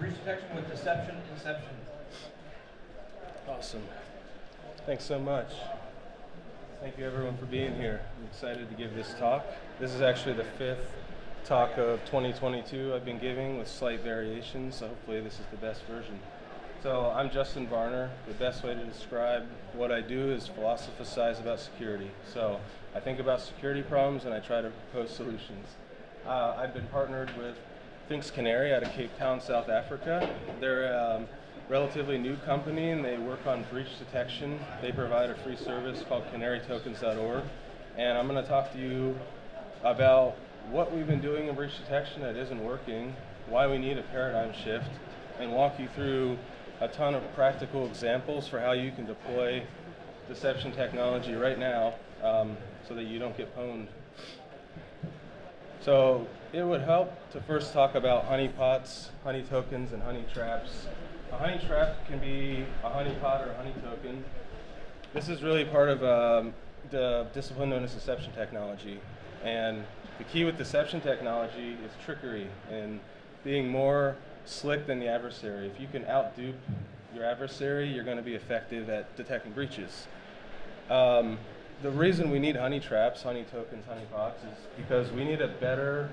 breach detection with Deception, Inception. Awesome. Thanks so much. Thank you everyone for being here. I'm excited to give this talk. This is actually the 5th talk of 2022 I've been giving with slight variations, so hopefully this is the best version. So I'm Justin Varner. The best way to describe what I do is philosophize about security. So I think about security problems and I try to propose solutions. I've been partnered with Canary out of Cape Town, South Africa. They're a relatively new company and they work on breach detection. They provide a free service called canarytokens.org. And I'm going to talk to you about what we've been doing in breach detection that isn't working, why we need a paradigm shift, and walk you through a ton of practical examples for how you can deploy deception technology right now so that you don't get pwned. So it would help to first talk about honeypots, honey tokens, and honey traps. A honey trap can be a honeypot or a honey token. This is really part of the discipline known as deception technology. And the key with deception technology is trickery and being more slick than the adversary. If you can outdupe your adversary, you're going to be effective at detecting breaches. The reason we need honey traps, honey tokens, honey pots is because we need a better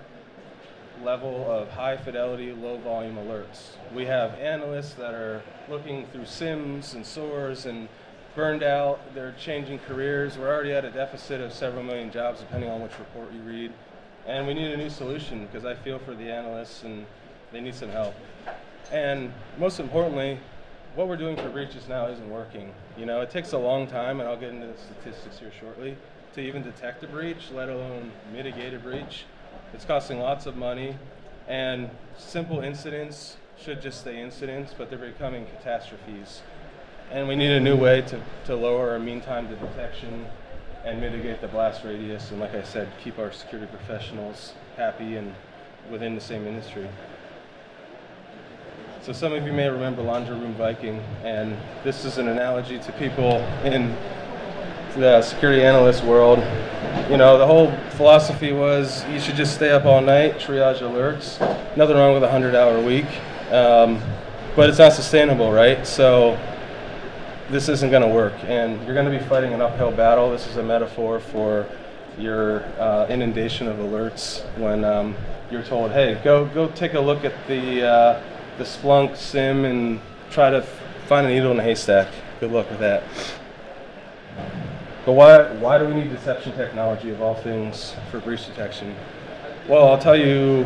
level of high fidelity, low volume alerts. We have analysts that are looking through SIMs and SOARs and burned out, they're changing careers. We're already at a deficit of several million jobs depending on which report you read. And we need a new solution because I feel for the analysts and they need some help. And most importantly, what we're doing for breaches now isn't working. You know, it takes a long time, and I'll get into the statistics here shortly, to even detect a breach, let alone mitigate a breach. It's costing lots of money, and simple incidents should just stay incidents, but they're becoming catastrophes. And we need a new way to lower our mean time to detection and mitigate the blast radius, and like I said, keep our security professionals happy and within the same industry. So some of you may remember Laundry Room Viking, and this is an analogy to people in the security analyst world. You know, the whole philosophy was you should just stay up all night, triage alerts. Nothing wrong with a 100-hour week, but it's not sustainable, right? So this isn't going to work, and you're going to be fighting an uphill battle. This is a metaphor for your inundation of alerts when you're told, hey, go take a look at the Splunk SIM and try to find a needle in a haystack. Good luck with that. But why do we need deception technology of all things for breach detection? Well, I'll tell you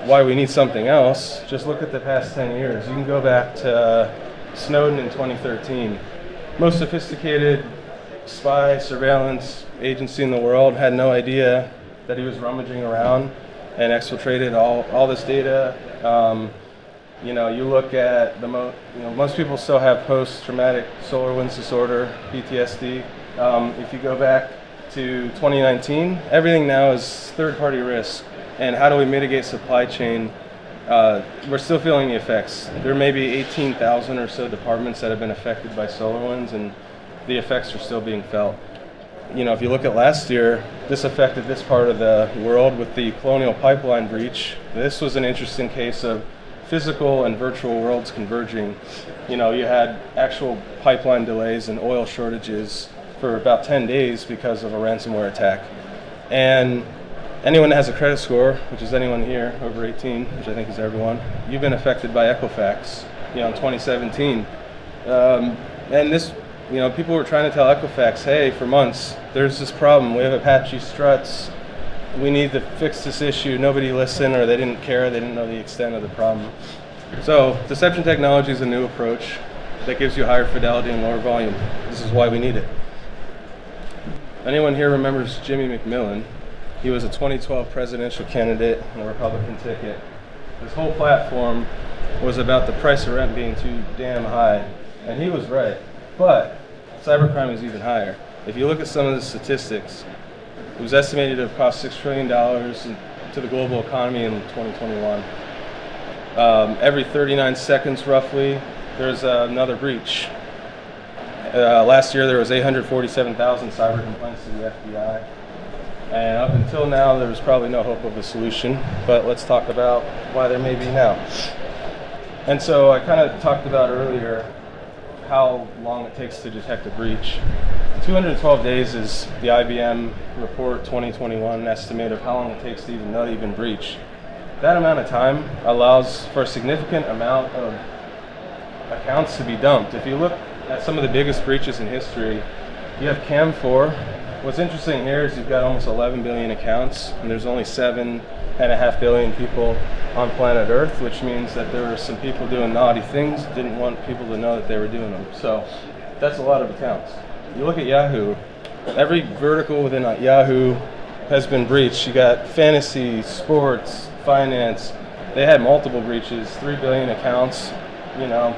why we need something else. Just look at the past 10 years. You can go back to Snowden in 2013. Most sophisticated spy surveillance agency in the world had no idea that he was rummaging around and exfiltrated all this data. You know, you look at most people still have post-traumatic SolarWinds disorder, PTSD. If you go back to 2019, everything now is third-party risk. And how do we mitigate supply chain? We're still feeling the effects. There may be 18,000 or so departments that have been affected by SolarWinds, and the effects are still being felt. You know, if you look at last year, this affected this part of the world with the Colonial Pipeline breach. This was an interesting case of physical and virtual worlds converging. You know, you had actual pipeline delays and oil shortages for about 10 days because of a ransomware attack. And anyone that has a credit score, which is anyone here over 18, which I think is everyone, you've been affected by Equifax, you know, in 2017. And this, you know, people were trying to tell Equifax, hey, for months, there's this problem. We have Apache struts. We need to fix this issue. Nobody listened, or they didn't care. They didn't know the extent of the problem. So deception technology is a new approach that gives you higher fidelity and lower volume. This is why we need it. Anyone here remembers Jimmy McMillan? He was a 2012 presidential candidate on the Republican ticket. His whole platform was about the price of rent being too damn high, and he was right. But cybercrime is even higher. If you look at some of the statistics, it was estimated to have cost $6 trillion to the global economy in 2021. Every 39 seconds, roughly, there's another breach. Last year, there was 847,000 cyber complaints to the FBI. And up until now, there was probably no hope of a solution. But let's talk about why there may be now. And so I kind of talked about earlier how long it takes to detect a breach. 212 days is the IBM report 2021 estimate of how long it takes to even know you've been breached. That amount of time allows for a significant amount of accounts to be dumped. If you look at some of the biggest breaches in history, you have Cam4. What's interesting here is you've got almost 11 billion accounts, and there's only 7.5 billion people on planet Earth, which means that there were some people doing naughty things, didn't want people to know that they were doing them. So that's a lot of accounts. You look at Yahoo, every vertical within Yahoo has been breached. You got fantasy, sports, finance. They had multiple breaches, 3 billion accounts. You know,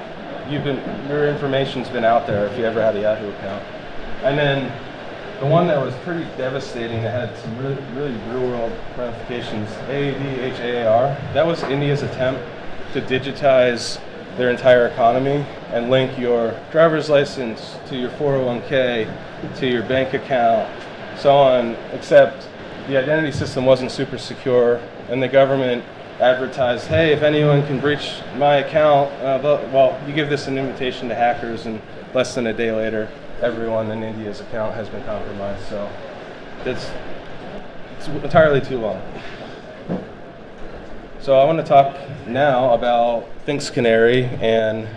your information's been out there if you ever had a Yahoo account. And then the one that was pretty devastating, that had some really real-world ramifications, AADHAAR, that was India's attempt to digitize their entire economy and link your driver's license to your 401k, to your bank account, so on, except the identity system wasn't super secure, and the government advertised, hey, if anyone can breach my account, well, you give this an invitation to hackers, and less than a day later, everyone in India's account has been compromised. So it's entirely too long. So I want to talk now about Thinks Canary and,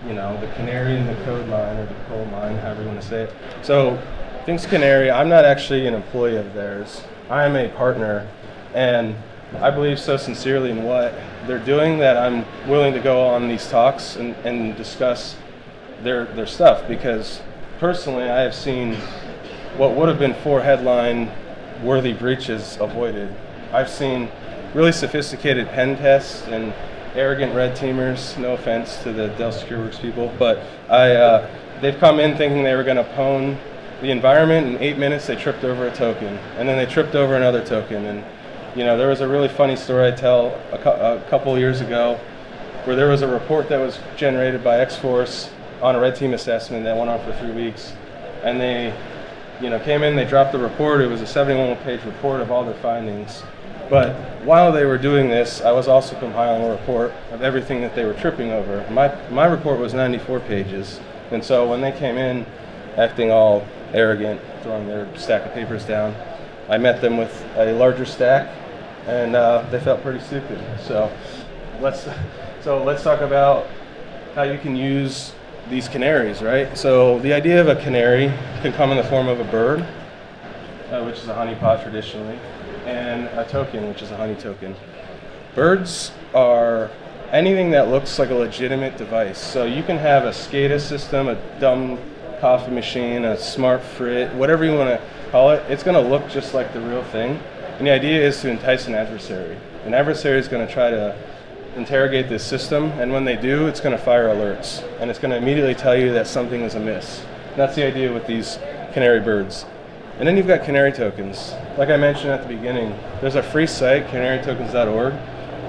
you know, the canary in the code mine, or the coal mine, however you want to say it. So Thinks Canary, I'm not actually an employee of theirs. I am a partner, and I believe so sincerely in what they're doing that I'm willing to go on these talks and discuss their stuff, because personally I have seen what would have been 4 headline worthy breaches avoided. I've seen really sophisticated pen tests and arrogant red teamers, no offense to the Dell SecureWorks people, but they've come in thinking they were going to pwn the environment. In 8 minutes they tripped over a token, and then they tripped over another token. And you know, there was a really funny story I tell a couple years ago where there was a report that was generated by X-Force on a red team assessment that went on for 3 weeks, and they, you know, came in, they dropped the report. It was a 71-page report of all their findings. But while they were doing this, I was also compiling a report of everything that they were tripping over. My report was 94 pages, and so when they came in acting all arrogant, throwing their stack of papers down, I met them with a larger stack, and they felt pretty stupid. So let's talk about how you can use these canaries, right? So the idea of a canary can come in the form of a bird, which is a honeypot traditionally, and a token, which is a honey token. Birds are anything that looks like a legitimate device. So you can have a SCADA system, a dumb coffee machine, a smart frit, whatever you want to call it. It's going to look just like the real thing. And the idea is to entice an adversary. An adversary is going to try to interrogate this system, and when they do, it's going to fire alerts, and it's going to immediately tell you that something is amiss. And that's the idea with these canary birds. And then you've got canary tokens. Like I mentioned at the beginning, there's a free site, canarytokens.org,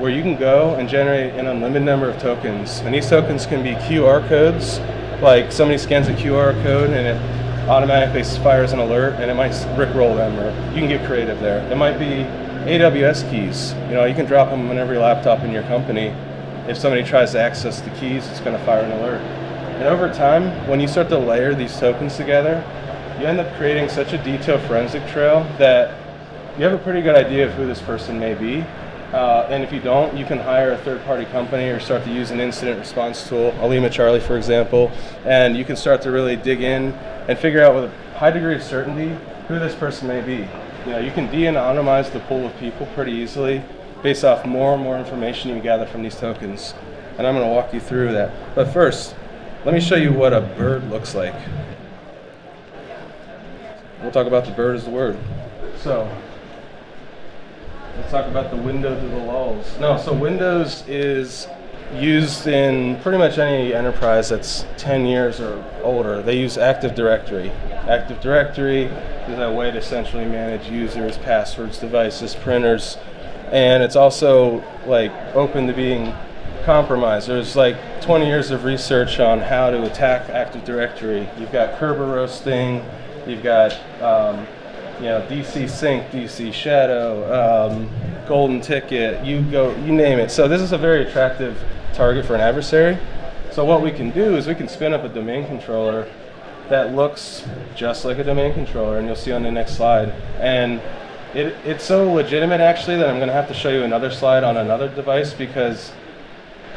where you can go and generate an unlimited number of tokens. And these tokens can be QR codes, like somebody scans a QR code and it automatically fires an alert, and it might rickroll them, or you can get creative there. It might be AWS keys. You know, you can drop them on every laptop in your company. If somebody tries to access the keys, it's going to fire an alert. And over time, when you start to layer these tokens together, you end up creating such a detailed forensic trail that you have a pretty good idea of who this person may be. And if you don't, you can hire a third-party company or start to use an incident response tool, Alima Charlie, for example, and you can start to really dig in and figure out with a high degree of certainty who this person may be. You know, you can de-anonymize the pool of people pretty easily based off more and more information you gather from these tokens. And I'm going to walk you through that. But first, let me show you what a bird looks like. We'll talk about the bird as the word. So, let's talk about the window to the Lulz. No, so Windows is used in pretty much any enterprise that's 10 years or older. They use Active Directory. Active Directory is a way to centrally manage users, passwords, devices, printers, and it's also like open to being compromised. There's like 20 years of research on how to attack Active Directory. You've got Kerber roasting, you've got you know, DC Sync, DC Shadow, Golden Ticket, you name it. So this is a very attractive target for an adversary. So what we can do is we can spin up a domain controller that looks just like a domain controller, and you'll see on the next slide. And it's so legitimate actually that I'm going to have to show you another slide on another device, because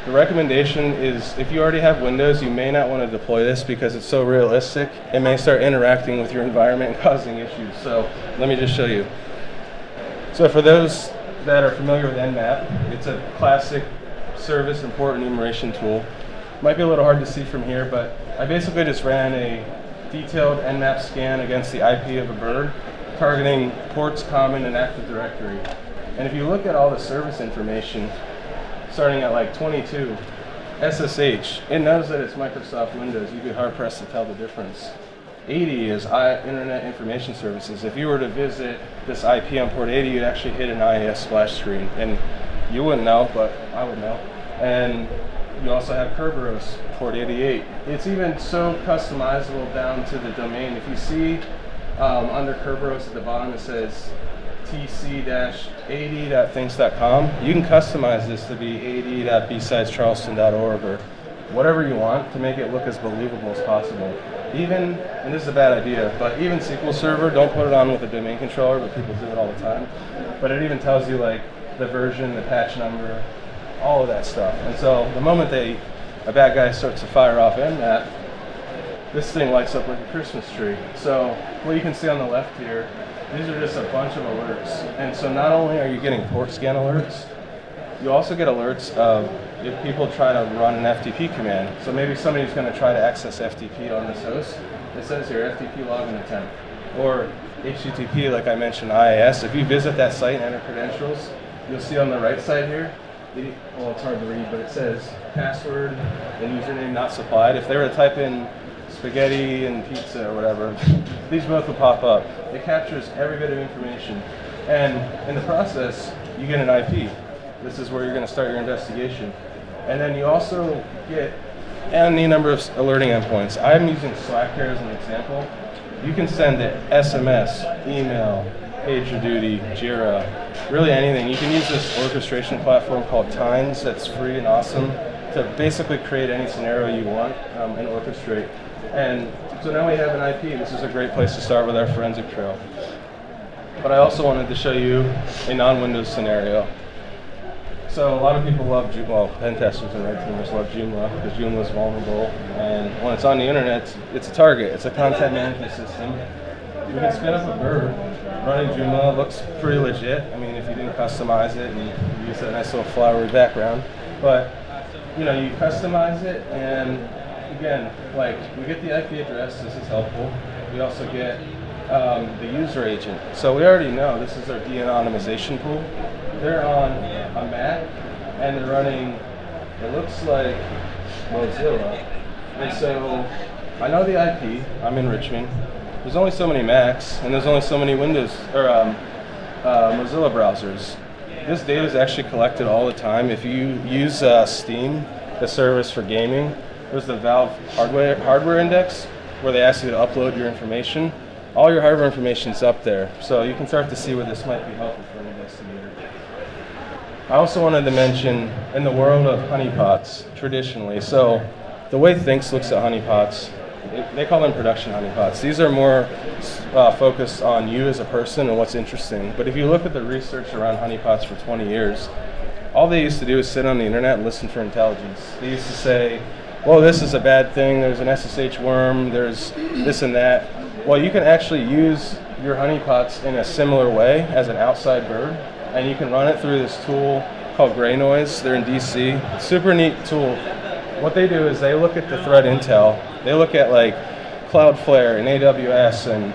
the recommendation is if you already have Windows, you may not want to deploy this because it's so realistic. It may start interacting with your environment and causing issues. So let me just show you. So for those that are familiar with Nmap, it's a classic service and port enumeration tool. Might be a little hard to see from here, but I basically just ran a detailed Nmap scan against the IP of a bird, targeting ports, common, and Active Directory. And if you look at all the service information, starting at like 22, SSH, it knows that it's Microsoft Windows. You'd be hard-pressed to tell the difference. 80 is Internet Information Services. If you were to visit this IP on port 80, you'd actually hit an IIS splash screen. And you wouldn't know, but I would know. And you also have Kerberos, port 88. It's even so customizable down to the domain. If you see under Kerberos at the bottom, it says tc-80.things.com. You can customize this to be 80.bsidescharleston.org or whatever you want to make it look as believable as possible. Even, and this is a bad idea, but even SQL Server, don't put it on with a domain controller, but people do it all the time. But it even tells you like the version, the patch number, all of that stuff. And so the moment a bad guy starts to fire off Nmap, this thing lights up like a Christmas tree. So what you can see on the left here, these are just a bunch of alerts. And so not only are you getting port scan alerts, you also get alerts of if people try to run an FTP command. So maybe somebody's going to try to access FTP on this host. It says here FTP login attempt. Or HTTP, like I mentioned, IIS. If you visit that site and enter credentials, you'll see on the right side here, well, it's hard to read, but it says password and username not supplied. If they were to type in spaghetti and pizza or whatever, these both will pop up. It captures every bit of information. And in the process, you get an IP. This is where you're going to start your investigation. And then you also get any number of alerting endpoints. I'm using Slack here as an example. You can send it SMS, email, PagerDuty, Jira, really anything. You can use this orchestration platform called Tines that's free and awesome to basically create any scenario you want and orchestrate. And so now we have an IP. This is a great place to start with our forensic trail. But I also wanted to show you a non-Windows scenario. So a lot of people love Joomla, well, pen testers and red teamers love Joomla because Joomla is vulnerable. And when it's on the internet, it's a target. It's a content management system. We can spin up a bird running Joomla. Looks pretty legit. I mean, if you didn't customize it and use that nice little flowery background. But, you know, you customize it, and again, like, we get the IP address. This is helpful. We also get the user agent. So we already know this is our de-anonymization pool. They're on a Mac, and they're running, it looks like Mozilla. And so I know the IP. I'm in Richmond. There's only so many Macs, and there's only so many Windows or Mozilla browsers. This data is actually collected all the time. If you use Steam, the service for gaming, there's the Valve hardware index where they ask you to upload your information. All your hardware information is up there, so you can start to see where this might be helpful for an investigator. I also wanted to mention in the world of honeypots, traditionally, so the way Thinks looks at honeypots, they call them production honeypots. These are more focused on you as a person and what's interesting. But if you look at the research around honeypots for 20 years, all they used to do is sit on the internet and listen for intelligence. They used to say, well, this is a bad thing, there's an SSH worm, there's this and that. Well, you can actually use your honeypots in a similar way as an outside bird, and you can run it through this tool called Gray Noise. They're in DC. Super neat tool. What they do is they look at the threat intel. They look at like Cloudflare and AWS and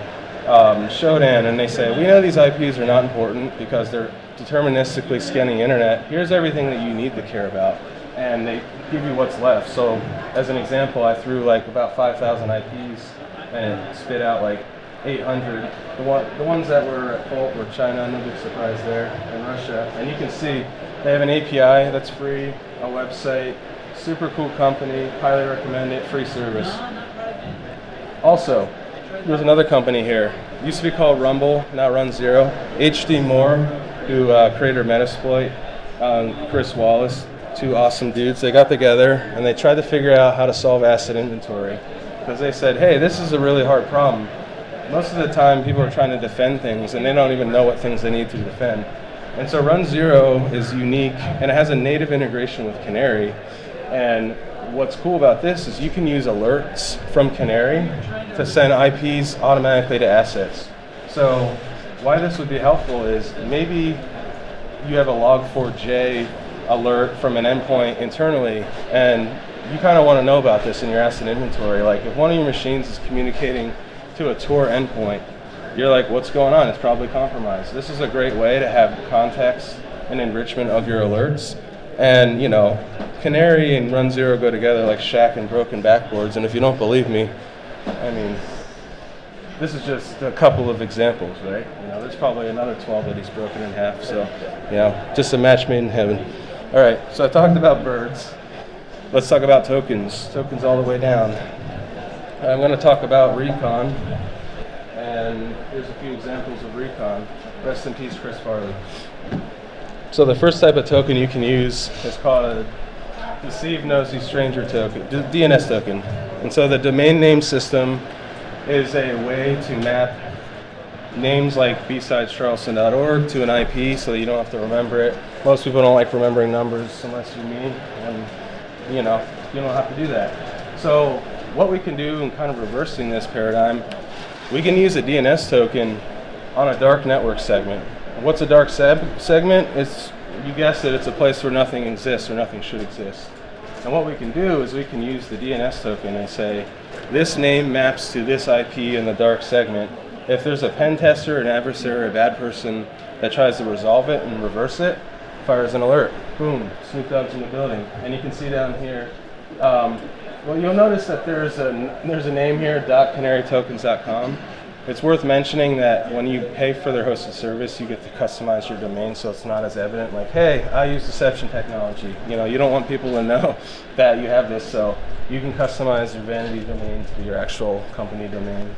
Shodan, and they say, we know these IPs are not important because they're deterministically scanning the internet. Here's everything that you need to care about. And they give you what's left. So as an example, I threw like about 5,000 IPs and it spit out like 800. The ones that were at fault were China, no big surprise there, and Russia. And you can see they have an API that's free, a website, super cool company, highly recommend it, free service. Also, there's another company here. It used to be called Rumble, now runs Zero. HD Moore, who created Metasploit, Chris Wallace. two awesome dudes. They got together and they tried to figure out how to solve asset inventory, because they said, hey, this is a really hard problem. Most of the time people are trying to defend things and they don't even know what things they need to defend. And so Run Zero is unique, and it has a native integration with Canary. And what's cool about this is you can use alerts from Canary to send IPs automatically to assets. So why this would be helpful is maybe you have a log4j alert from an endpoint internally, and you kind of want to know about this in your asset inventory. Like if one of your machines is communicating to a Tor endpoint, you're like, what's going on? It's probably compromised. This is a great way to have context and enrichment of your alerts. And you know, Canary and Run Zero go together like Shack and broken backboards. And if you don't believe me, I mean, this is just a couple of examples, right? You know, there's probably another 12 that he's broken in half. So, you know, just a match made in heaven. All right, so I talked about birds. Let's talk about tokens. Tokens all the way down. I'm going to talk about recon, and here's a few examples of recon. Rest in peace, Chris Farley. So the first type of token you can use is called a Deceive, Nosy, Stranger token, DNS token. And so the domain name system is a way to map names like BSidesCHS.org to an IP so that you don't have to remember it. Most people don't like remembering numbers unless you're me, and you know, you don't have to do that. So what we can do in kind of reversing this paradigm, we can use a DNS token on a dark network segment. What's a dark segment? It's, you guessed it, it's a place where nothing exists or nothing should exist. And what we can do is we can use the DNS token and say, this name maps to this IP in the dark segment. If there's a pen tester, an adversary, a bad person that tries to resolve it and reverse it, fires an alert. Boom, Snoop Dogg's in the building. And you can see down here, well, you'll notice that there's a name here, .canarytokens.com. It's worth mentioning that when you pay for their hosted service, you get to customize your domain so it's not as evident, like, hey, I use Deception technology. You know, you don't want people to know that you have this, so you can customize your vanity domain to be your actual company domain.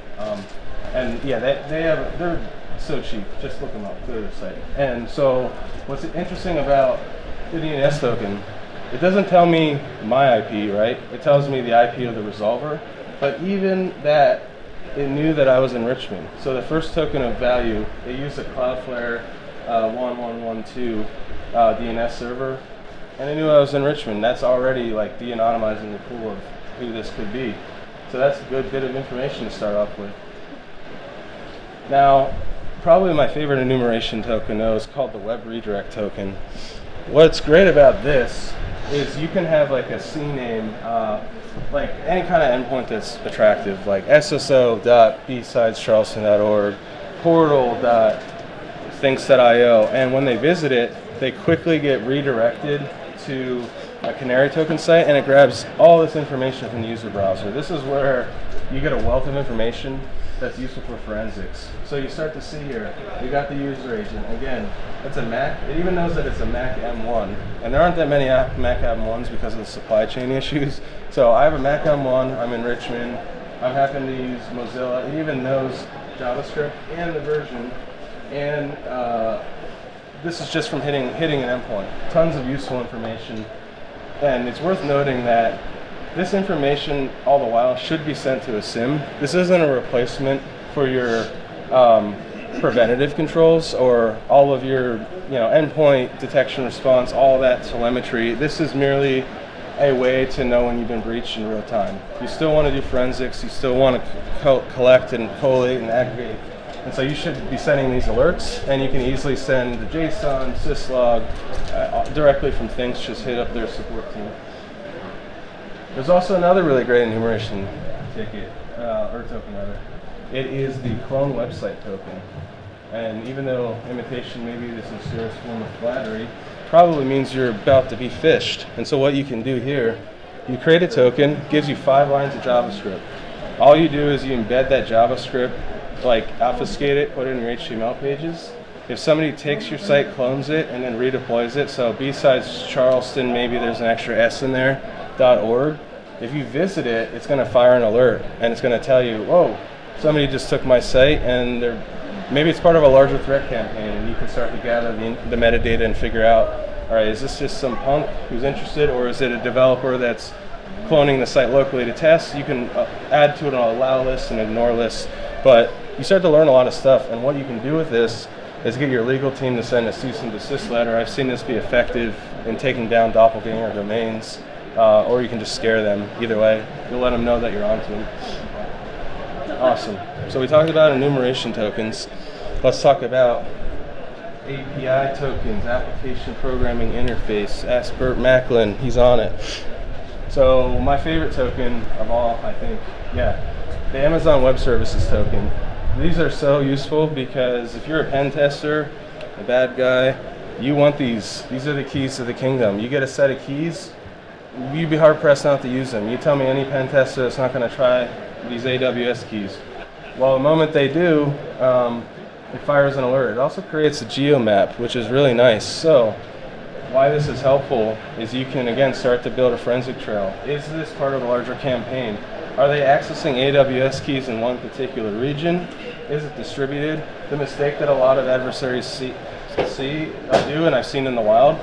And yeah, they're so cheap. Just look them up, go to their site. And so what's interesting about the DNS token, it doesn't tell me my IP, right? It tells me the IP of the resolver, but even that, it knew that I was in Richmond. So the first token of value, it used a Cloudflare 1112 DNS server, and it knew I was in Richmond. That's already like de-anonymizing the pool of who this could be. So that's a good bit of information to start off with. Now, probably my favorite enumeration token though is called the web redirect token. What's great about this is you can have like a CNAME, like any kind of endpoint that's attractive, like sso.bsidescharleston.org, portal.thinks.io, and when they visit it, they quickly get redirected to a Canary token site, and it grabs all this information from the user browser. This is where you get a wealth of information that's useful for forensics. So you start to see here, you got the user agent. Again, it's a Mac. It even knows that it's a Mac M1. And there aren't that many Mac M1s because of the supply chain issues. So I have a Mac M1, I'm in Richmond. I happen to use Mozilla. It even knows JavaScript and the version. And this is just from hitting an endpoint. Tons of useful information. And it's worth noting that this information, all the while, should be sent to a SIM. This isn't a replacement for your preventative controls or all of your endpoint detection response, all that telemetry. This is merely a way to know when you've been breached in real time. You still want to do forensics. You still want to collect and collate and aggregate. And so you should be sending these alerts, and you can easily send the JSON, syslog directly from things. Just hit up their support team. There's also another really great enumeration ticket, or token rather. It is the clone website token. And even though imitation may be the sincerest form of flattery, probably means you're about to be phished. And so what you can do here, you create a token, gives you 5 lines of JavaScript. All you do is you embed that JavaScript, like obfuscate it, put it in your HTML pages. If somebody takes your site, clones it, and then redeploys it, so besides Charleston, maybe there's an extra S in there, .org. If you visit it, it's going to fire an alert, and it's going to tell you, whoa, somebody just took my site, and maybe it's part of a larger threat campaign, and you can start to gather the metadata and figure out all right, is this just some punk who's interested, or is it a developer that's cloning the site locally to test? You can add to it an allow list and ignore list, but you start to learn a lot of stuff. And what you can do with this is get your legal team to send a cease and desist letter. I've seen this be effective in taking down doppelganger domains, or you can just scare them. Either way, you'll let them know that you're onto them. Awesome. So we talked about enumeration tokens. Let's talk about API tokens, application programming interface. Ask Burt Macklin, he's on it. So my favorite token of all, I think, the Amazon Web Services token. These are so useful because if you're a pen tester, a bad guy, you want these. These are the keys to the kingdom. You get a set of keys, you'd be hard pressed not to use them. You tell me any pen tester that's not going to try these AWS keys. Well, the moment they do, it fires an alert. It also creates a geo map, which is really nice. So why this is helpful is you can, again, start to build a forensic trail. Is this part of a larger campaign? Are they accessing AWS keys in one particular region? Is it distributed? The mistake that a lot of adversaries do, and I've seen in the wild,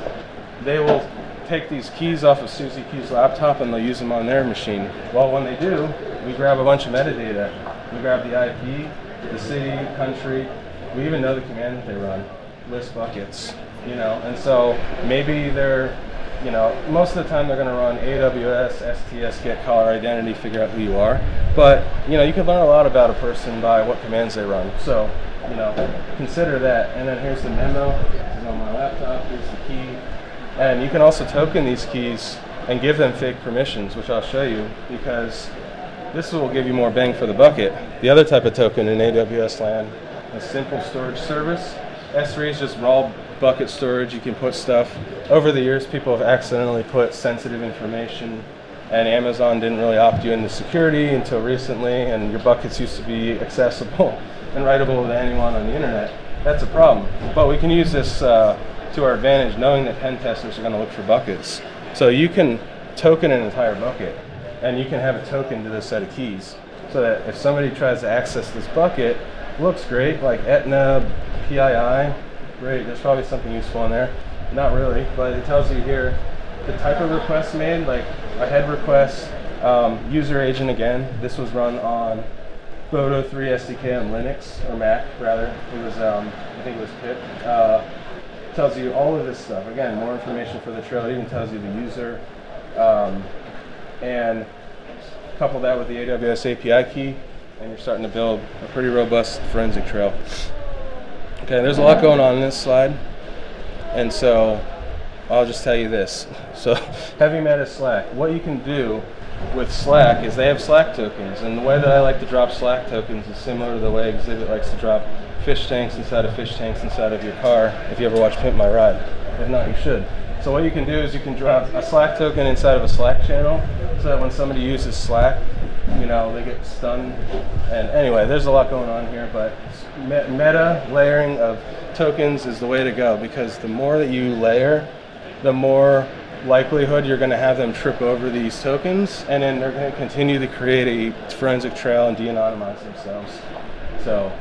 they will take these keys off of Susie Q's laptop and they'll use them on their machine. Well, when they do, we grab a bunch of metadata. We grab the IP, the city, country. We even know the command that they run, list buckets, and so maybe they're, most of the time they're going to run AWS, STS, get caller identity, figure out who you are. But, you can learn a lot about a person by what commands they run. So, consider that. And then here's the memo. This is on my laptop. Here's the key. And you can also token these keys and give them fake permissions, which I'll show you, because this will give you more bang for the bucket. The other type of token in AWS land, a simple storage service. S3 is just raw bucket storage. You can put stuff. Over the years, people have accidentally put sensitive information, and Amazon didn't really opt you into security until recently, and your buckets used to be accessible and writable to anyone on the internet. That's a problem. But we can use this to our advantage, knowing that pen testers are going to look for buckets. So you can token an entire bucket, and you can have a token to this set of keys, so that if somebody tries to access this bucket, looks great, like Etna, PII, great, there's probably something useful in there. Not really, but it tells you here the type of request made, like a head request, user agent again. This was run on Bodo 3 SDK on Linux, or Mac rather. It was, I think it was pip. Tells you all of this stuff. Again, more information for the trail. It even tells you the user. And couple that with the AWS API key, and you're starting to build a pretty robust forensic trail. Okay, there's a lot going on in this slide, and so I'll just tell you this. So heavy meta Slack. What you can do with Slack is they have Slack tokens, and the way that I like to drop Slack tokens is similar to the way Exhibit likes to drop fish tanks inside of fish tanks inside of your car, if you ever watch Pimp My Ride. If not, you should. So what you can do is you can drop a Slack token inside of a Slack channel, so that when somebody uses Slack, they get stunned. And anyway, there's a lot going on here, but meta layering of tokens is the way to go, because the more that you layer, the more likelihood you're going to have them trip over these tokens, and then they're going to continue to create a forensic trail and de-anonymize themselves. So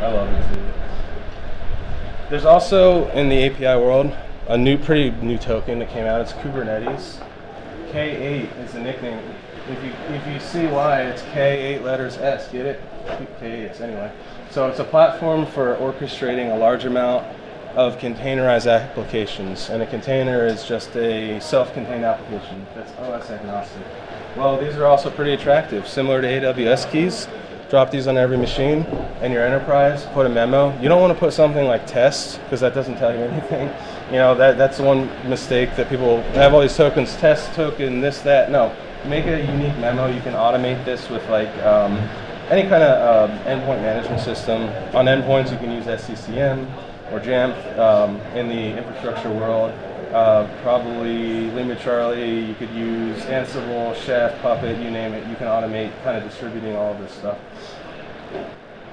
I love it. There's also, in the API world, a pretty new token that came out. It's Kubernetes. K8 is the nickname. If you see why, it's K, 8 letters S, get it? K8s anyway. So it's a platform for orchestrating a large amount of containerized applications, and a container is just a self-contained application that's OS agnostic. Well, these are also pretty attractive, similar to AWS keys. Drop these on every machine, and your enterprise, put a memo. You don't want to put something like test, because that doesn't tell you anything. That's the one mistake that people have, all these tokens, test token, this, that. No, make a unique memo. You can automate this with like any kind of endpoint management system. On endpoints, you can use SCCM or Jamf. In the infrastructure world, probably Lima Charlie, you could use Ansible, Chef, Puppet, you name it. You can automate kind of distributing all of this stuff.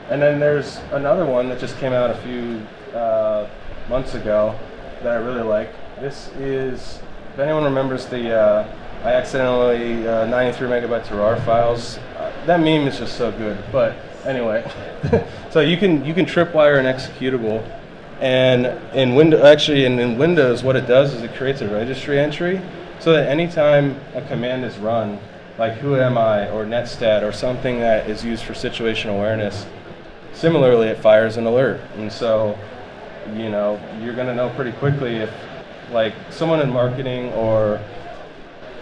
And then there's another one that just came out a few months ago that I really like. This is, if anyone remembers the, I accidentally 93 megabytes of RAR files. That meme is just so good. But anyway, so you can tripwire an executable And in Windows, what it does is it creates a registry entry so that anytime a command is run, like who am I or netstat or something that is used for situational awareness, similarly it fires an alert. And so, you know, you're going to know pretty quickly if like someone in marketing or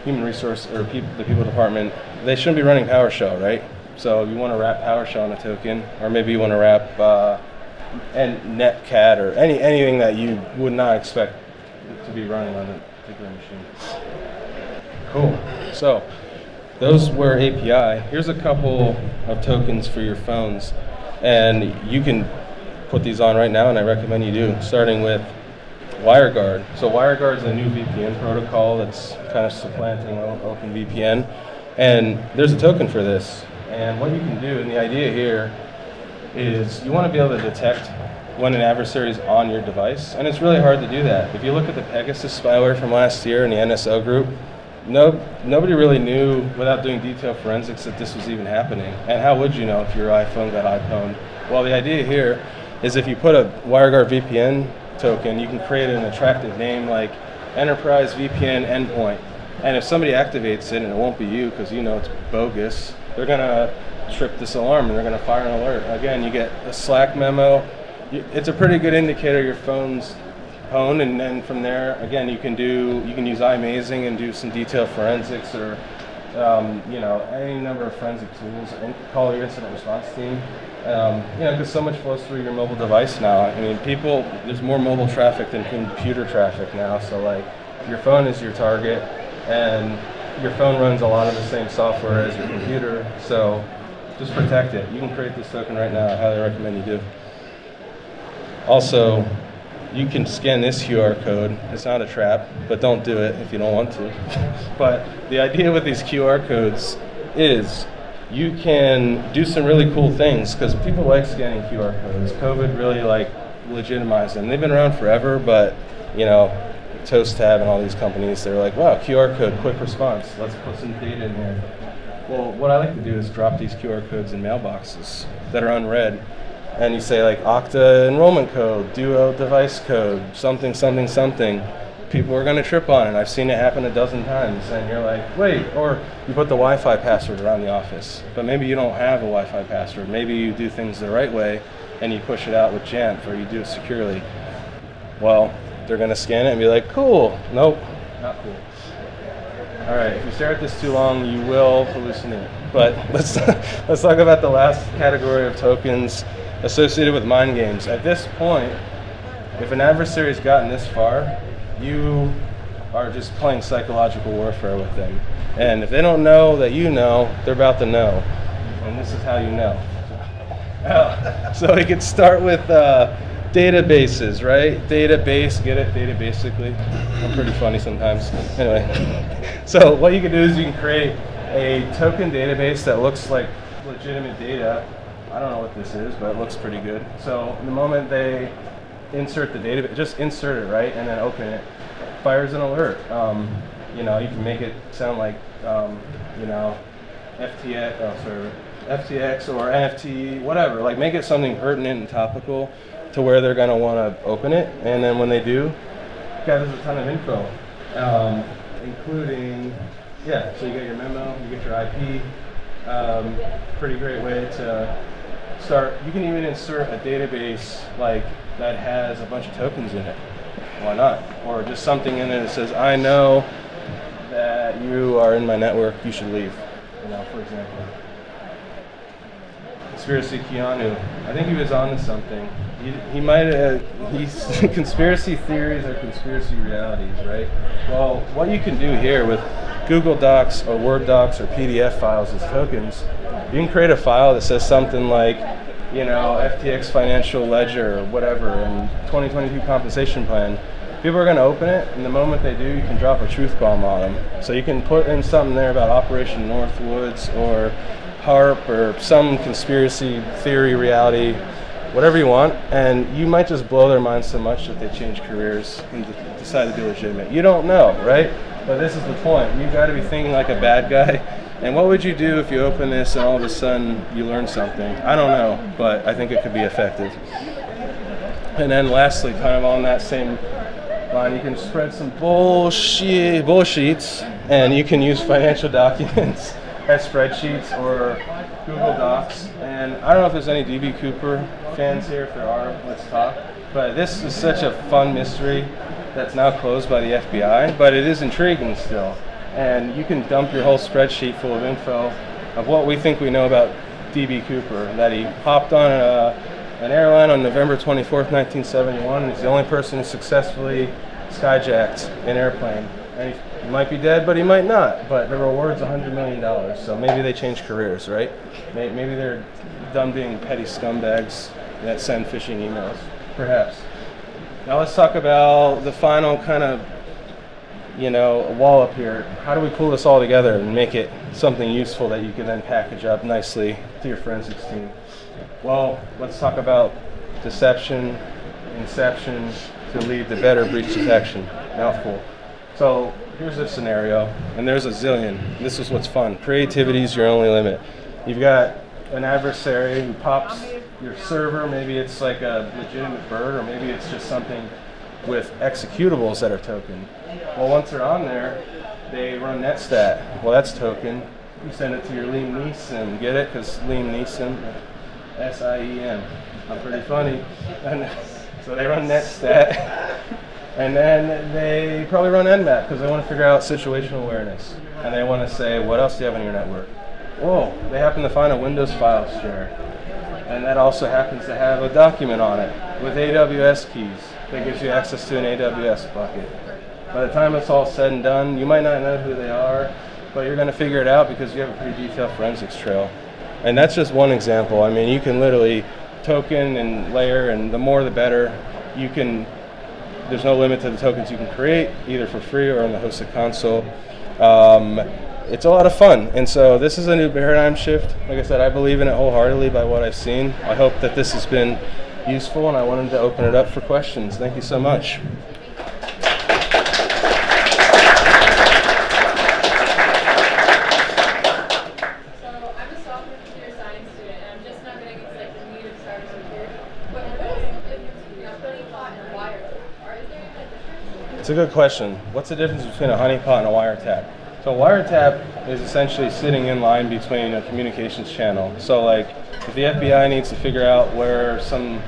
human resource or the people department, they shouldn't be running PowerShell, right? So you want to wrap PowerShell on a token, or maybe you want to wrap netcat or anything that you would not expect to be running on a particular machine. Cool. So those were API. Here's a couple of tokens for your phones, and you can put these on right now, and I recommend you do, starting with WireGuard. So WireGuard is a new VPN protocol that's kind of supplanting OpenVPN, and there's a token for this. And what you can do, and the idea here is you want to be able to detect when an adversary is on your device, and it's really hard to do that. If you look at the Pegasus spyware from last year in the NSO group, nobody really knew without doing detailed forensics that this was even happening. And how would you know if your iPhone got iPhoned? Well, the idea here is if you put a WireGuard VPN token, you can create an attractive name like Enterprise VPN Endpoint. And if somebody activates it, and it won't be you because you know it's bogus, they're going to trip this alarm and they're going to fire an alert. Again, you get a Slack memo. It's a pretty good indicator your phone's pwned, and then from there, again, you can use iMazing and do some detailed forensics, or you know, any number of forensic tools, and call your incident response team. You know, because so much flows through your mobile device now. I mean, there's more mobile traffic than computer traffic now. So like, your phone is your target, and your phone runs a lot of the same software as your computer. So just protect it. You can create this token right now. I highly recommend you do. Also, you can scan this QR code. It's not a trap, but don't do it if you don't want to. But the idea with these QR codes is you can do some really cool things, because people like scanning QR codes. COVID really like legitimized them. They've been around forever, but you know, Toast Tab and all these companies, they're like, wow, QR code, quick response. Let's put some data in here. Well, what I like to do is drop these QR codes in mailboxes that are unread. And you say like Okta enrollment code, Duo device code, something, something, something. People are going to trip on it. I've seen it happen a dozen times. And you're like, wait, or you put the Wi-Fi password around the office. But maybe you don't have a Wi-Fi password. Maybe you do things the right way and you push it out with Jamf, or you do it securely. Well, they're going to scan it and be like, cool. Nope, not cool. All right, if you stare at this too long, you will hallucinate. But let's talk about the last category of tokens associated with mind games. At this point, if an adversary's gotten this far, you are just playing psychological warfare with them. And if they don't know that you know, they're about to know. And this is how you know. So we could start with databases, right? Database, get it? Data basically. I'm pretty funny sometimes. Anyway, so what you can do is you can create a token database that looks like legitimate data. I don't know what this is, but it looks pretty good. So the moment they insert the database, just insert it, right, and then open it, fires an alert. You know, you can make it sound like, you know, FTX or NFT, whatever. Like, make it something pertinent and topical to where they're going to want to open it. And then when they do, it gathers a ton of info, including, yeah, so you get your memo, you get your IP. Pretty great way to start. You can even insert a database like that has a bunch of tokens in it. Why not? Or just something in it that says, I know that you are in my network, you should leave. You know, for example. Conspiracy Keanu. I think he was on to something. He might have, conspiracy theories are conspiracy realities, right? Well, what you can do here with Google Docs or Word Docs or PDF files as tokens, you can create a file that says something like, you know, FTX financial ledger or whatever, and 2022 compensation plan. People are going to open it, and the moment they do, you can drop a truth bomb on them. So you can put in something there about Operation Northwoods or HARP or some conspiracy theory reality, whatever you want, and you might just blow their minds so much that they change careers and decide to be legitimate. You don't know, right? But this is the point. You've got to be thinking like a bad guy. And what would you do if you open this and all of a sudden you learn something? I don't know, but I think it could be effective. And then lastly, kind of on that same line, you can spread some bullsheets, and you can use financial documents as spreadsheets or Google Docs. And I don't know if there's any DB Cooper fans here. If there are, let's talk. But this is such a fun mystery that's now closed by the FBI, but it is intriguing still. And you can dump your whole spreadsheet full of info of what we think we know about DB Cooper, that he hopped on an airline on November 24th, 1971, and he's the only person who successfully skyjacked an airplane. And he might be dead, but he might not. But the reward's $100 million, so maybe they change careers, right? Maybe they're done being petty scumbags that send phishing emails, perhaps. Now let's talk about the final kind of, wall up here. How do we pull this all together and make it something useful that you can then package up nicely to your forensics team? Well, let's talk about deception, inception, to lead to better breach detection. Mouthful. So here's a scenario, and there's a zillion. This is what's fun. Creativity is your only limit. You've got an adversary who pops your server. Maybe it's like a legitimate bird, or maybe it's just something with executables that are token. Well, once they're on there, they run netstat. Well, that's token. You send it to your Liam Neeson. Get it? Because Liam Neeson, S-I-E-M. I'm pretty funny. And so they run netstat. And then they probably run nmap because they want to figure out situational awareness. And they want to say, what else do you have on your network? Whoa, they happen to find a Windows file share. And that also happens to have a document on it with AWS keys that gives you access to an AWS bucket. By the time it's all said and done, you might not know who they are, but you're going to figure it out because you have a pretty detailed forensics trail. And that's just one example. I mean, you can literally token and layer, and the more the better. There's no limit to the tokens you can create, either for free or on the hosted console. It's a lot of fun, and so this is a new paradigm shift. Like I said, I believe in it wholeheartedly by what I've seen. I hope that this has been useful, and I wanted to open it up for questions. Thank you so much. So I'm a software computer science student, and I'm just now getting into the meat of cybersecurity. But what is the difference between a honeypot and a wiretap? Is there a difference? It's a good question. What's the difference between a honeypot and a wiretap? So a wiretap is essentially sitting in line between a communications channel. So like if the FBI needs to figure out where some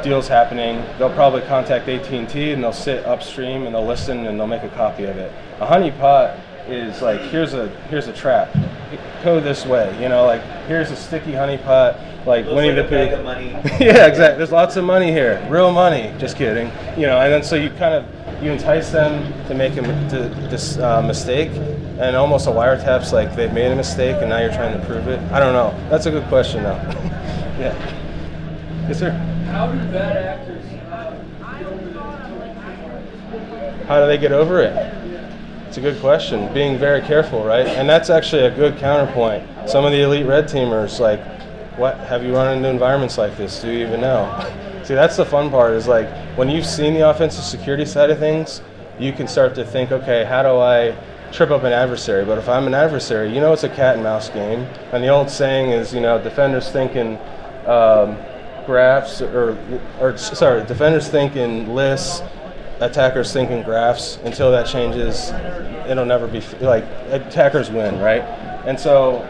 deal's happening, they'll probably contact AT&T and they'll sit upstream and they'll listen and they'll make a copy of it. A honeypot is like, here's a trap. Go this way, like here's a sticky honeypot, like Winnie the Pooh. Yeah, exactly. There's lots of money here, real money. Just kidding, and then so you entice them to make this mistake, and almost a wiretap's like they've made a mistake and now you're trying to prove it. I don't know. That's a good question though. Yeah. Yes, sir. How do bad actors How do they get over it? It's a good question. Being very careful, right? And that's actually a good counterpoint. Some of the elite red teamers, like, what, have you run into environments like this? Do you even know? See, that's the fun part, is like, when you've seen the offensive security side of things, you can start to think, okay, how do I trip up an adversary? But if I'm an adversary, it's a cat and mouse game. And the old saying is, defenders think in graphs, defenders think in lists, attackers think in graphs. Until that changes, it'll never be, like, attackers win, right? And so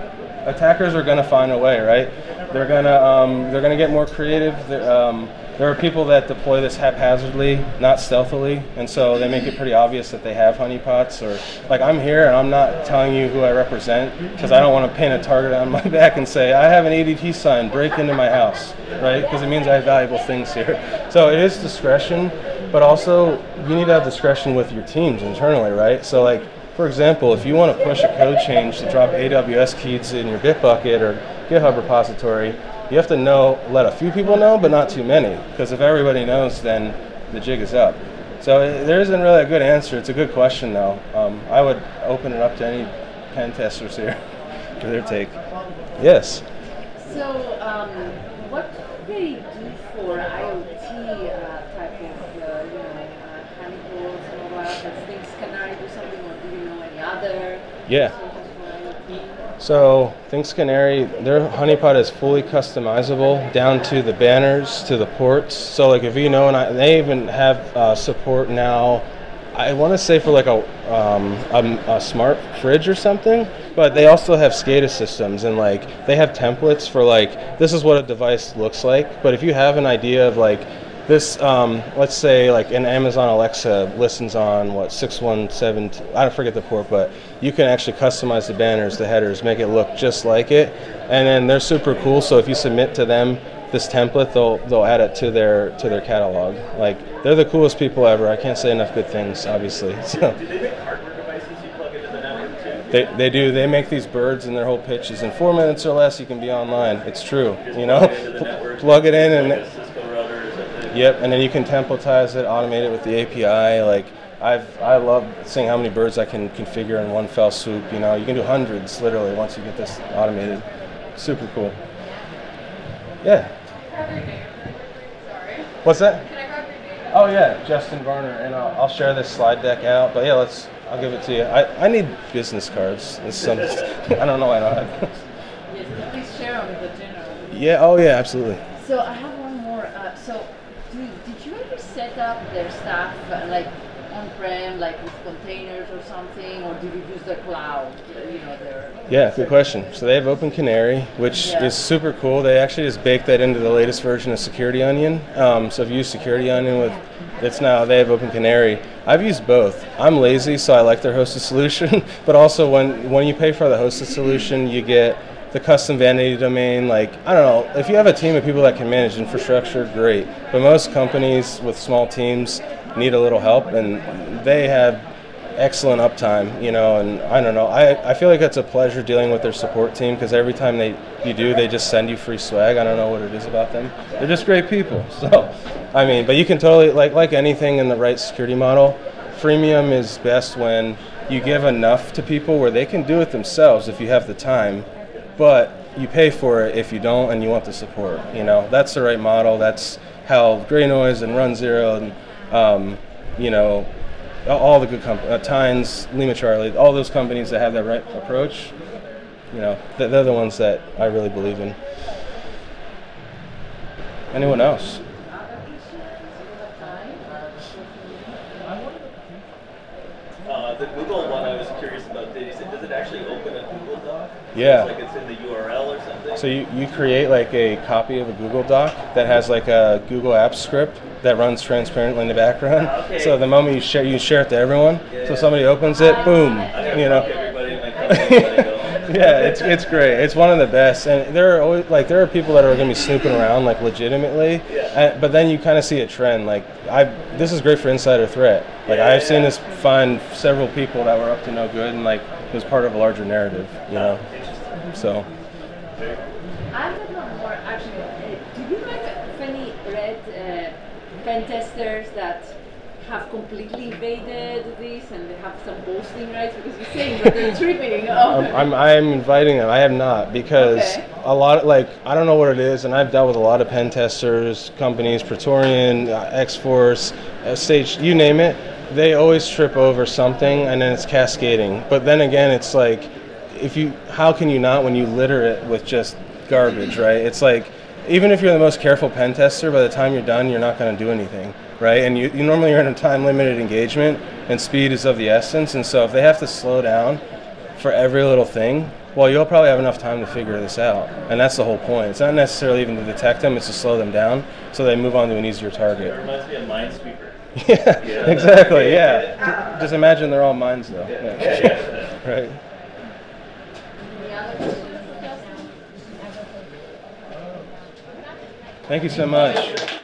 attackers are going to find a way, right? They're gonna get more creative. There are people that deploy this haphazardly, not stealthily, and so they make it pretty obvious that they have honeypots. Or like, I'm here and I'm not telling you who I represent because I don't want to paint a target on my back and say I have an ADT sign, break into my house, right? Because it means I have valuable things here. So it is discretion, but also you need to have discretion with your teams internally, right? So like, for example, if you want to push a code change to drop AWS keys in your Bitbucket or GitHub repository, you have to let a few people know, but not too many, because if everybody knows, then the jig is up. So there isn't really a good answer. It's a good question, though. I would open it up to any pen testers here for their take. Yes? So what do they do for IoT type of, honeypots and all that? Does things Canary do something, or do you know any other? Yeah. solutions for IoT? So thanks Canary, their Honeypot is fully customizable down to the banners, to the ports. So like if you know, and they even have support now, I want to say for like a smart fridge or something, but they also have SCADA systems and like they have templates for like, this is what a device looks like. But if you have an idea of like this, let's say like an Amazon Alexa listens on what 617, I don't forget the port, but you can actually customize the banners, the headers, make it look just like it. And then they're super cool. So if you submit to them this template, they'll add it to their catalog. Like they're the coolest people ever. I can't say enough good things, obviously. So. Do they make hardware devices you plug into the network too? They do. They make these birds, and their whole pitch is in 4 minutes or less you can be online. It's true. You know, plug it in and. Yep, and then you can templatize it, automate it with the API. Like I love seeing how many birds I can configure in one fell swoop. You know, you can do hundreds literally once you get this automated. Super cool. Yeah. Sorry. What's that? Can I grab your name? Oh yeah, Justin Varner, and I'll share this slide deck out. But yeah, I'll give it to you. I need business cards. It's some, I don't know why I don't have those. Yes, please share on the general. Yeah. Oh yeah, absolutely. So I have one more. So did you ever set up their stuff like on-prem, like with containers or something, or did you use the cloud? You know, their. Yeah, good question. So they have Open Canary, which is super cool. They actually just baked that into the latest version of Security Onion. So if you use Security Onion they have Open Canary. I've used both. I'm lazy, so I like their hosted solution. But also when you pay for the hosted solution, you get the custom vanity domain. Like, I don't know, if you have a team of people that can manage infrastructure, great. But most companies with small teams need a little help, and they have excellent uptime, you know, and I don't know. I feel like it's a pleasure dealing with their support team because every time you do, they just send you free swag. I don't know what it is about them. They're just great people. So, I mean, but you can totally, like anything in the right security model, freemium is best when you give enough to people where they can do it themselves if you have the time, but you pay for it if you don't and you want the support. You know, that's the right model. That's how Grey Noise and Run Zero and you know, all the good companies, Tynes, Lima Charlie, all those companies that have that right approach, you know, they're the ones that I really believe in. Anyone else? The Google one I was curious about, does it actually open a Google Doc? Yeah. It's like it's in the URL or something? So you create like a copy of a Google Doc that has like a Google Apps script that runs transparently in the background. Okay. So the moment you share it to everyone, so somebody opens it, boom, you know. Everybody in my company, Yeah, it's great. It's one of the best, and there are people that are going to be snooping around like legitimately, but then you kind of see a trend. Like this is great for insider threat. Like I've seen this find several people that were up to no good, and like it was part of a larger narrative, you know. So. I've got one more actually. Do you have any red pen testers that have completely evaded this and they have some boasting rights because you're saying that they're tripping? I'm inviting them. I have not, because a lot of, like, I don't know what it is, and I've dealt with a lot of pen testers, companies, Praetorian, X-Force, Stage, you name it. They always trip over something and then it's cascading. But then again, it's like, how can you not when you litter it with just garbage, right? It's like, even if you're the most careful pen tester, by the time you're done, you're not going to do anything, right? And you normally are in a time-limited engagement, and speed is of the essence. And so if they have to slow down for every little thing, well, you'll probably have enough time to figure this out. And that's the whole point. It's not necessarily even to detect them, it's to slow them down so they move on to an easier target. It reminds me of Minesweeper. Yeah, exactly, yeah. Just imagine they're all mines, though. Yeah. Right. Any other questions, Justin? Thank you so much.